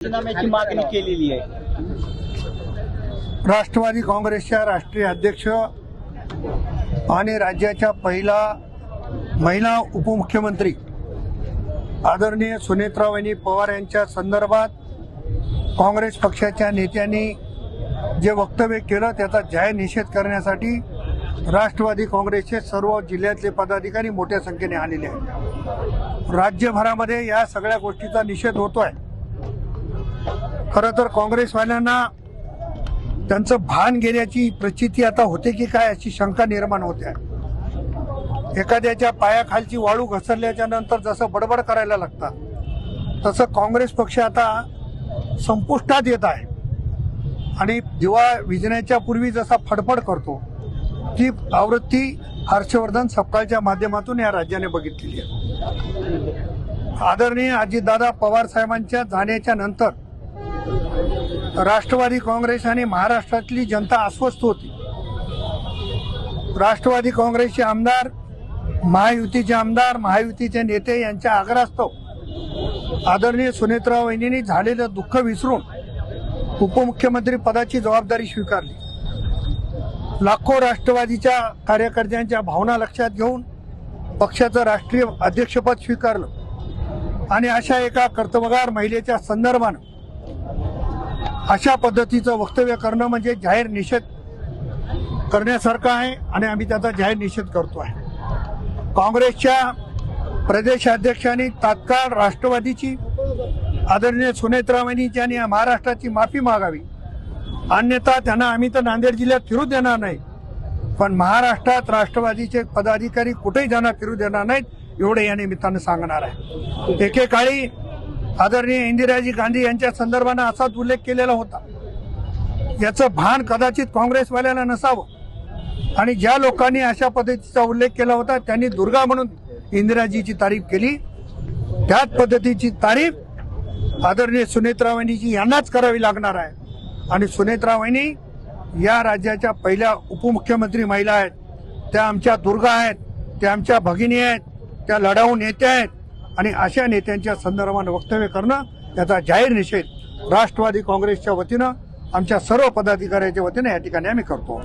राजीनाम्याची मागणी केलेली आहे। राष्ट्रवादी काँग्रेसच्या राष्ट्रीय अध्यक्ष आणि राज्याच्या पहिला महिला उपमुख्यमंत्री आदरणीय सुनेत्रावहिनी पवार यांच्या संदर्भात काँग्रेस पक्षाच्या नेत्यांनी जे वक्तव्य केलं त्याचा जाहीर निषेध करण्यासाठी राष्ट्रवादी काँग्रेसचे सर्व जिल्ह्यातले पदाधिकारी मोठ्या संख्येने आलेले आहेत। राज्यभरामध्ये या सगळ्या गोष्टीचा निषेध होतोय। खरं तर काँग्रेसवाल्यांना त्यांचं भान गेल्याची प्रचिती आता होते की काय अशी शंका निर्माण होते आहे। एखाद्याच्या पायाखालची वाळू घसरल्याच्या नंतर जसं बडबड करायला लागतात तसं काँग्रेस पक्ष आता संपुष्टात येत आहे आणि दिवा विझण्याच्या पूर्वी जसा फडफड करतो ती आवृत्ती हर्षवर्धन सपकाळच्या माध्यमातून या राज्याने बघितलेली आहे। आदरणीय अजितदादा पवार साहेबांच्या जाण्याच्या नंतर राष्ट्रवादी काँग्रेस आणि महाराष्ट्रातली जनता अस्वस्थ होती। राष्ट्रवादी काँग्रेसचे आमदार, महायुतीचे आमदार, महायुतीचे नेते यांच्या आग्रहास्तव आदरणीय सुनेत्रा वहिनींनी झालेलं दुःख विसरून उपमुख्यमंत्री पदाची जबाबदारी स्वीकारली। लाखो राष्ट्रवादीच्या कार्यकर्त्यांच्या भावना लक्षात घेऊन पक्षाचं राष्ट्रीय अध्यक्षपद स्वीकारलं आणि अशा एका कर्तव्यगार महिलेच्या संदर्भानं अशा पद्धतीचं वक्तव्य करणं म्हणजे जाहीर निषेध करण्यासारखं आहे आणि आम्ही त्याचा जाहीर निषेध करतो आहे। काँग्रेसच्या प्रदेशाध्यक्षांनी तात्काळ राष्ट्रवादीची आदरणीय सुनेत्रा वहिनींची आणि महाराष्ट्राची माफी मागावी, अन्यथा त्यांना आम्ही तर नांदेड जिल्ह्यात फिरू देणार नाही, पण महाराष्ट्रात राष्ट्रवादीचे पदाधिकारी कुठेही त्यांना फिरू देणार नाहीत एवढे या निमित्तानं सांगणार आहे। एकेकाळी आदरणीय इंदिराजी गांधी यांच्या संदर्भानं असाच उल्लेख केलेला होता। याचं भान कदाचित काँग्रेसवाल्यांना नसावं आणि ज्या लोकांनी अशा पद्धतीचा उल्लेख केला होता त्यांनी दुर्गा म्हणून इंदिराजीची तारीफ केली, त्याच पद्धतीची तारीफ आदरणीय सुनेत्रा वहिनीजी यांनाच करावी लागणार आहे। आणि सुनेत्रा वहिनी या राज्याच्या पहिल्या उपमुख्यमंत्री महिला आहेत, त्या आमच्या दुर्गा आहेत, त्या आमच्या भगिनी आहेत, त्या लढाऊ नेत्या आहेत आणि अशा नेत्यांच्या संदर्भानं वक्तव्य करणं याचा जाहीर निषेध राष्ट्रवादी काँग्रेसच्या वतीनं आमच्या सर्व पदाधिकाऱ्यांच्या वतीनं या ठिकाणी आम्ही करतो।